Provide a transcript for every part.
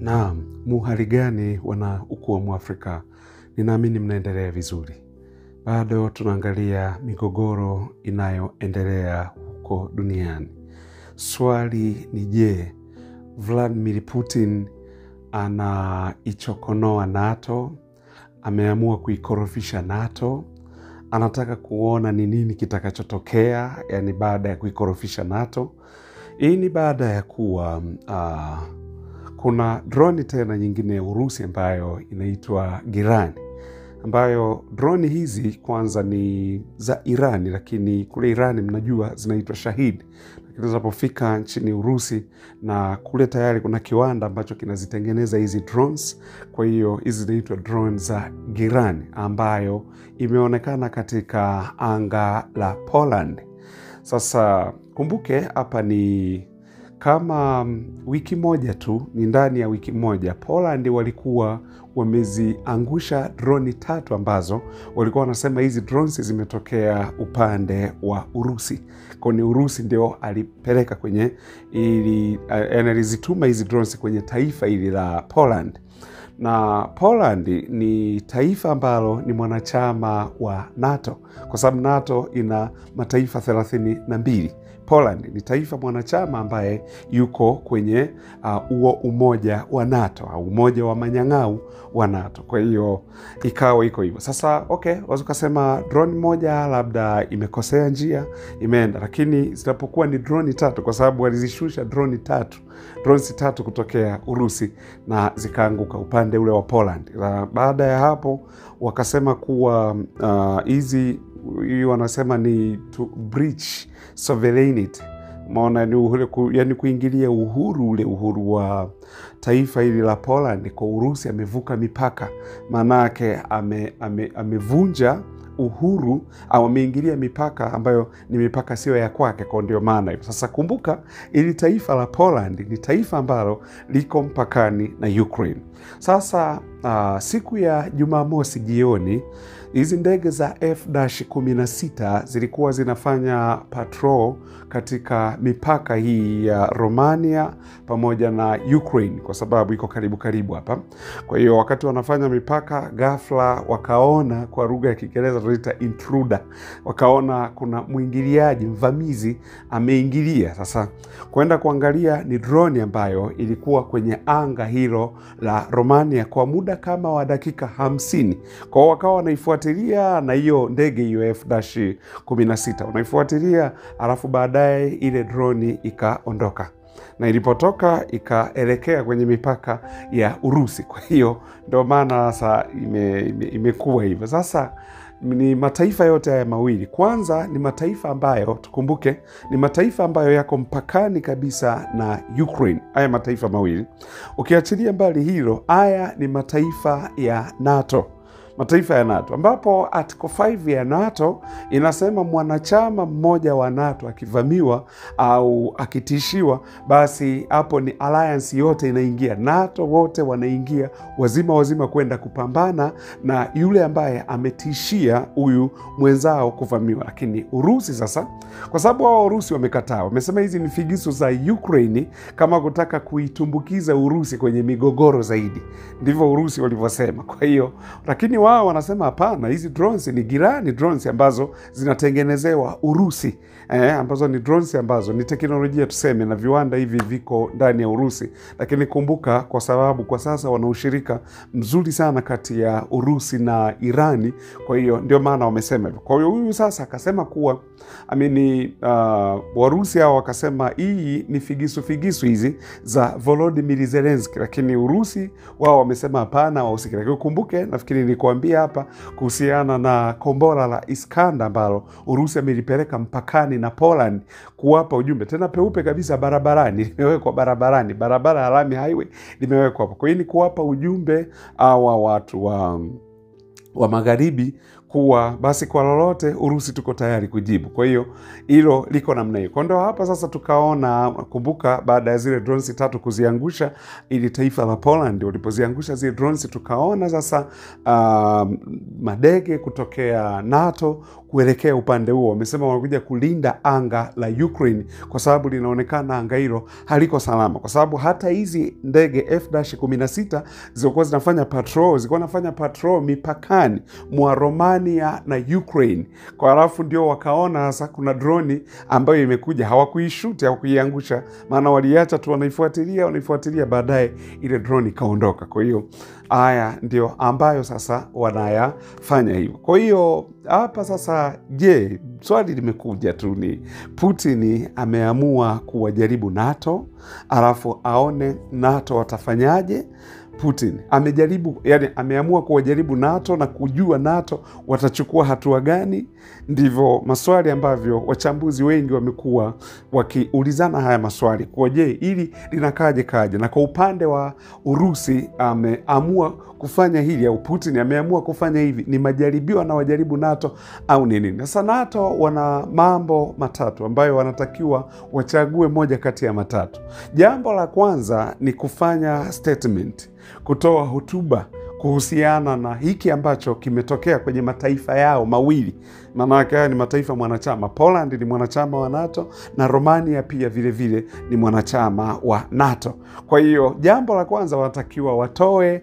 Naam, muhali gani wana ukuu wa Mwafrika? Ninaamini mnaendelea vizuri. Bado tunaangalia migogoro inayoendelea huko duniani. Swali ni je, Vladimir Putin anaichokonoa NATO, ameamua kuikorofisha NATO, anataka kuona ni nini kitakachotokea, yani baada ya kuikorofisha NATO. Hii ni baada ya kuwa kuna droni tena nyingine ya Urusi ambayo inaitwa Girani, ambayo droni hizi kwanza ni za Irani, lakini kule Irani mnajua zinaitwa Shahid. Lakini zinapofika nchini Urusi, na kule tayari kuna kiwanda ambacho kinazitengeneza hizi drones, kwa hiyo hizi zinaitwa drones za Girani, ambayo imeonekana katika anga la Poland. Sasa kumbuke hapa ni kama wiki moja tu, ni ndani ya wiki moja, Poland walikuwa wameziangusha droni 3 ambazo walikuwa wanasema hizi drones zimetokea upande wa Urusi. Kwa ni Urusi ndio alipeleka kwenye alizituma hizi drones kwenye taifa hili la Poland. Na Poland ni taifa ambalo ni mwanachama wa NATO, kwa sababu NATO ina mataifa 32. Poland ni taifa mwanachama ambaye yuko kwenye uo umoja wa NATO, au umoja wa manyang'au wa NATO. Kwa hiyo ikawa iko hivyo. Sasa wazo kasema drone moja labda imekosea njia, imeenda, lakini zitapokuwa ni drone 3, kwa sababu walizishusha drone 3 kutokea Urusi na zikaanguka upande ule wa Poland. Baada ya hapo wakasema kuwa hizi wanasema ni to breach sovereignty. Maana ni yani kuingilia uhuru wa taifa hili la Poland kwa Urusi. Amevuka mipaka, manake amevunja uhuru au ameingilia mipaka ambayo ni mipaka sio ya kwake, kwa ndio maana hiyo. Sasa kumbuka, ili taifa la Poland ni taifa ambalo liko mpakani na Ukraine. Sasa siku ya Jumamosi jioni, hizi ndege za F-16 zilikuwa zinafanya patrol katika mipaka hii ya Romania pamoja na Ukraine, kwa sababu iko karibu hapa. Kwa hiyo wakati wanafanya mipaka, ghafla wakaona, kwa lugha ya Kiingereza tunaita intruder, wakaona kuna mwingiliaji, mvamizi ameingilia. Sasa kwenda kuangalia, ni drone ambayo ilikuwa kwenye anga hilo la Romania kwa muda kama wa dakika 50. Kwa hiyo wakawa wanaifuatilia, na hiyo ndege hiyo F-16 unaifuatilia, alafu baadaye ile drone ikaondoka, na ilipotoka ikaelekea kwenye mipaka ya Urusi. Kwa hiyo ndio maana sasa imekuwa hivyo. Sasa ni mataifa yote haya mawili, kwanza ni mataifa ambayo tukumbuke ni mataifa ambayo yako mpakani kabisa na Ukraine. Haya mataifa mawili, ukiachilia mbali hilo, haya ni mataifa ya NATO. Mataifa ya NATO, ambapo Article 5 ya NATO inasema mwanachama mmoja wa NATO akivamiwa au akitishiwa, basi hapo ni alliance yote inaingia. NATO wote wanaingia wazima kwenda kupambana na yule ambaye ametishia huyu mwenzao kuvamiwa. Lakini Urusi sasa, kwa sababu hao Urusi wamekataa, wamesema hizi ni figisu za Ukraine, kama kutaka kuitumbukiza Urusi kwenye migogoro zaidi. Ndivyo Urusi walivyosema. Kwa hiyo lakini wao wanasema hapana, hizi drones ni Girani drones ambazo zinatengenezewa Urusi, ambazo ni drones ambazo ni teknolojia tuseme, na viwanda hivi viko ndani ya Urusi. Lakini kumbuka, kwa sababu kwa sasa wana ushirika mzuri sana kati ya Urusi na Irani, kwa hiyo ndio maana wamesema hivyo. Kwa hiyo huyu sasa akasema kuwa Warusi hao wakasema hii ni figisu hizi za Volodymyr Zelensky, lakini Urusi wao wamesema hapana, wahusiki. Lakini kumbuke, nafikiri nilikwambia hapa kuhusiana na kombora la Iskander ambalo Urusi amelipeleka mpakani na Poland, kuwapa ujumbe tena peupe kabisa barabarani, limewekwa barabarani, barabara ya lami highway limewekwa hapo. Kwa hiyo ni kuwapa ujumbe hawa watu wa magharibi kuwa basi kwa lolote Urusi tuko tayari kujibu. Kwa hiyo hilo liko namna hiyo. Kwa ndio hapa sasa tukaona, kumbuka, baada ya zile drones 3 kuziangusha ili taifa la Poland, walipoziangusha zile drones, tukaona sasa madege kutokea NATO kuelekea upande huo. Wamesema wanakuja kulinda anga la Ukraine kwa sababu linaonekana anga hilo haliko salama, kwa sababu hata hizi ndege F-16 zilikuwa zinafanya patrol mipakani mwa Romania na Ukraine. Kwa halafu ndio wakaona sasa kuna droni ambayo imekuja, hawakuishuti, hawakuiangusha, maana waliacha tu wanaifuatilia, baadaye ile drone ikaondoka. Kwa hiyo haya ndio ambayo sasa wanayafanya hivyo. Kwa hiyo hapa sasa, je, swali limekuja tu, ni Putin ameamua kuwajaribu NATO, alafu aone NATO watafanyaje. Putin ameamua kuwajaribu NATO na kujua NATO watachukua hatua gani. Ndivyo maswali ambavyo wachambuzi wengi wamekuwa wakiulizana haya maswali, kwa je, ili linakaje. Na kwa upande wa Urusi ameamua kufanya hili, au Putin ameamua kufanya hivi, ni majaribio na wajaribu NATO au ni nini? Sasa NATO wana mambo matatu ambayo wanatakiwa wachague moja kati ya matatu. Jambo la kwanza ni kufanya statement, kutoa hotuba kuhusiana na hiki ambacho kimetokea kwenye mataifa yao mawili. Maana yake haya ni mataifa mwanachama. Poland ni mwanachama wa NATO na Romania pia vile vile ni mwanachama wa NATO. Kwa hiyo jambo la kwanza wanatakiwa watoe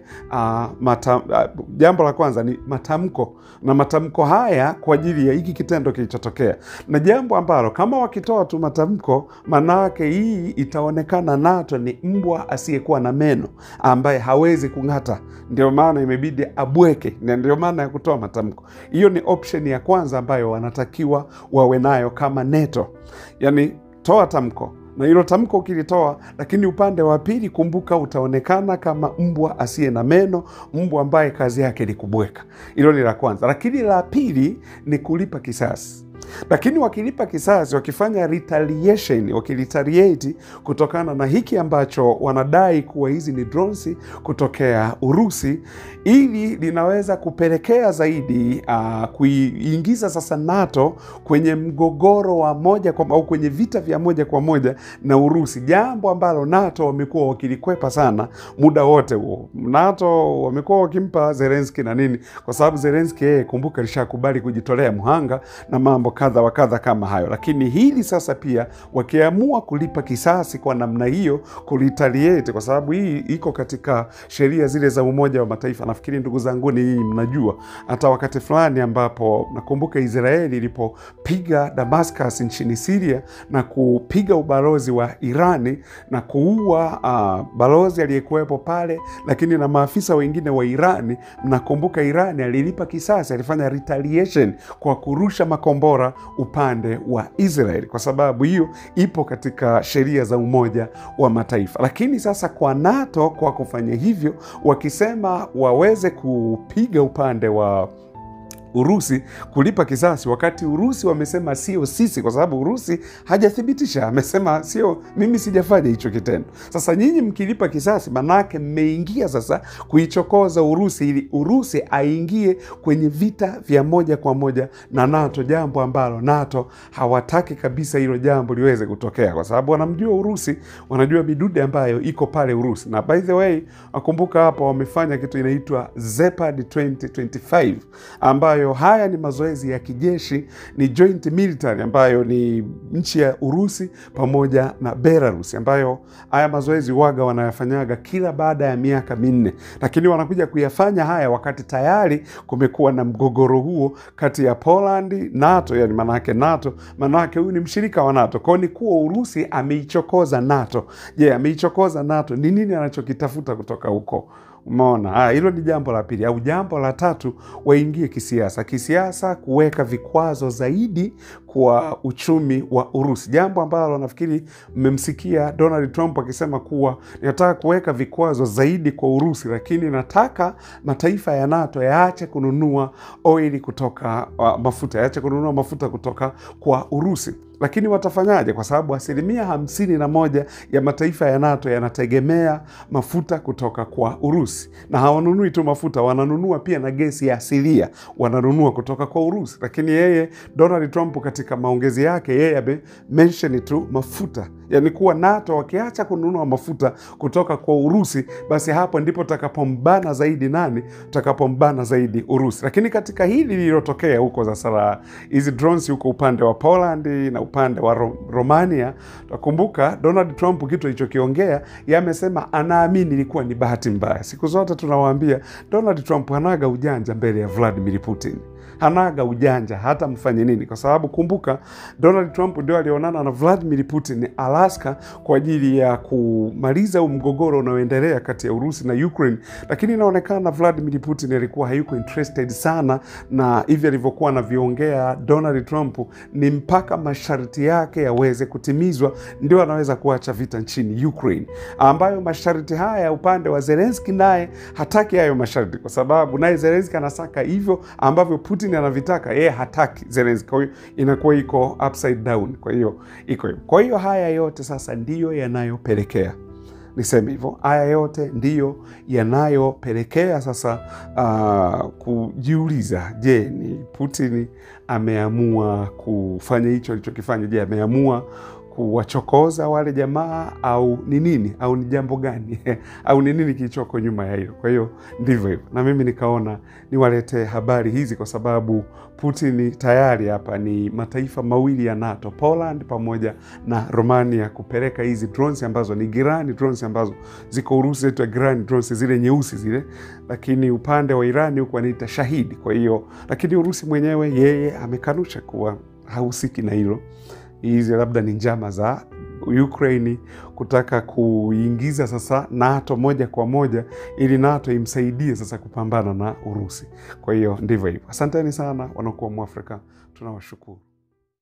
jambo la kwanza ni matamko, na matamko haya kwa ajili ya hiki kitendo kilichotokea. Na jambo ambalo kama wakitoa tu matamko, maana yake hii itaonekana NATO ni mbwa asiyekuwa na meno ambaye hawezi kung'ata. Ndio maana imebidi abweke, na ndio maana ya kutoa matamko. Hiyo ni option ya kwanza ambayo wanatakiwa wawe nayo kama NATO. Yaani toa tamko, na hilo tamko ukilitoa, lakini upande wa pili kumbuka utaonekana kama mbwa asiye na meno, mbwa ambaye kazi yake ni kubweka. Hilo ni la kwanza. Lakini la pili ni kulipa kisasi. Lakini wakilipa kisasi, wakifanya retaliation, wakilitaliate kutokana na hiki ambacho wanadai kuwa hizi ni drones kutokea Urusi, ili linaweza kupelekea zaidi kuingiza sasa NATO kwenye mgogoro wa au kwenye vita vya moja kwa moja na Urusi, jambo ambalo NATO wamekuwa wakilikwepa sana muda wote huo. NATO wamekuwa wakimpa Zelensky na nini, kwa sababu Zelensky yeye kumbuka alishakubali kujitolea mhanga na mambo kadha wa kadha kama hayo. Lakini hili sasa pia wakiamua kulipa kisasi kwa namna hiyo, kulitaliate, kwa sababu hii iko katika sheria zile za Umoja wa Mataifa. Nafikiri ndugu zangu ni hii mnajua, hata wakati fulani ambapo nakumbuka Israeli ilipopiga Damascus nchini Syria na kupiga ubalozi wa Irani na kuua balozi aliyekuwepo pale, lakini na maafisa wengine wa Irani, mnakumbuka Irani alilipa kisasi, alifanya retaliation kwa kurusha makombora upande wa Israeli, kwa sababu hiyo ipo katika sheria za Umoja wa Mataifa. Lakini sasa kwa NATO, kwa kufanya hivyo, wakisema waweze kupiga upande wa Urusi kulipa kisasi, wakati Urusi wamesema sio sisi, kwa sababu Urusi hajathibitisha, amesema sio mimi, sijafanya hicho kitendo. Sasa nyinyi mkilipa kisasi, manake mmeingia sasa kuichokoza Urusi, ili Urusi aingie kwenye vita vya moja kwa moja na NATO, jambo ambalo NATO hawataki kabisa hilo jambo liweze kutokea, kwa sababu wanamjua Urusi, wanajua midude ambayo iko pale Urusi. Na by the way, nakumbuka hapa wamefanya kitu inaitwa Zepad 2025 ambayo haya ni mazoezi ya kijeshi, ni joint military, ambayo ni nchi ya Urusi pamoja na Belarus, ambayo haya mazoezi waga wanayafanyaga kila baada ya miaka 4. Lakini wanakuja kuyafanya haya wakati tayari kumekuwa na mgogoro huo kati ya Poland, NATO, yani manake NATO, manake huyu ni mshirika wa NATO. Kwa ni kuwa Urusi ameichokoza NATO. Je, ameichokoza NATO, ni nini anachokitafuta kutoka huko? Umeona? Hilo ni jambo la pili. Au jambo la tatu, waingie kisiasa. Kisiasa, kuweka vikwazo zaidi kwa uchumi wa Urusi. Jambo ambalo nafikiri mmemsikia Donald Trump akisema kuwa nataka kuweka vikwazo zaidi kwa Urusi, lakini nataka mataifa ya NATO yaache kununua oili kutoka mafuta, yaache kununua mafuta kutoka kwa Urusi. Lakini watafanyaje? Kwa sababu 51% ya mataifa ya NATO yanategemea mafuta kutoka kwa Urusi. Na hawanunui tu mafuta, wananunua pia na gesi ya asilia, wananunua kutoka kwa Urusi. Lakini yeye Donald Trump katika maongezi yake, yeye ame-mention tu mafuta Yani kuwa NATO wakiacha kununua mafuta kutoka kwa Urusi, basi hapo ndipo takapombana zaidi nani? Takapombana zaidi Urusi. Lakini katika hili lililotokea huko sasa la hizi drones huko upande wa Poland na upande wa Romania, tukumbuka Donald Trump kitu alichokiongea, yamesema anaamini ilikuwa ni bahati mbaya. Siku zote tunawaambia Donald Trump hanaga ujanja mbele ya Vladimir Putin. Hanaga ujanja hata mfanye nini, kwa sababu kumbuka Donald Trump ndio alionana na Vladimir Putin Alaska kwa ajili ya kumaliza mgogoro unaoendelea kati ya Urusi na Ukraine, lakini inaonekana Vladimir Putin alikuwa hayuko interested sana na hivi alivyokuwa anaviongea Donald Trump ni mpaka masharti yake yaweze kutimizwa ndio anaweza kuacha vita nchini Ukraine, ambayo masharti haya upande wa Zelensky naye hataki hayo masharti, kwa sababu naye Zelensky anasaka hivyo ambavyo Putin anavitaka, yeye hataki Zelensky. Kwa hiyo inakuwa iko upside down. Kwa hiyo iko hivyo. Kwa hiyo haya yote sasa ndiyo yanayopelekea, niseme hivyo, haya yote ndiyo yanayopelekea sasa kujiuliza, je, ni Putin ameamua kufanya hicho alichokifanya? Je, ameamua kuwachokoza wale jamaa au ni nini? Au ni jambo gani? Au ni nini kilichoko nyuma ya hilo? Kwa hiyo ndivyo hivyo. Na mimi nikaona niwalete habari hizi kwa sababu Putin tayari hapa ni mataifa mawili ya NATO, Poland pamoja na Romania, kupeleka hizi drones ambazo ni Iran drones ambazo ziko Urusi, zetu Iran drones zile nyeusi zile, lakini upande wa Iran huko wanaita Shahidi. Kwa hiyo lakini Urusi mwenyewe yeye amekanusha kuwa hahusiki na hilo. Hizi labda ni njama za Ukraine kutaka kuingiza sasa NATO moja kwa moja ili NATO imsaidie sasa kupambana na Urusi. Kwa hiyo ndivyo hivyo. Asanteni sana wanakuwa Mwafrika, tunawashukuru.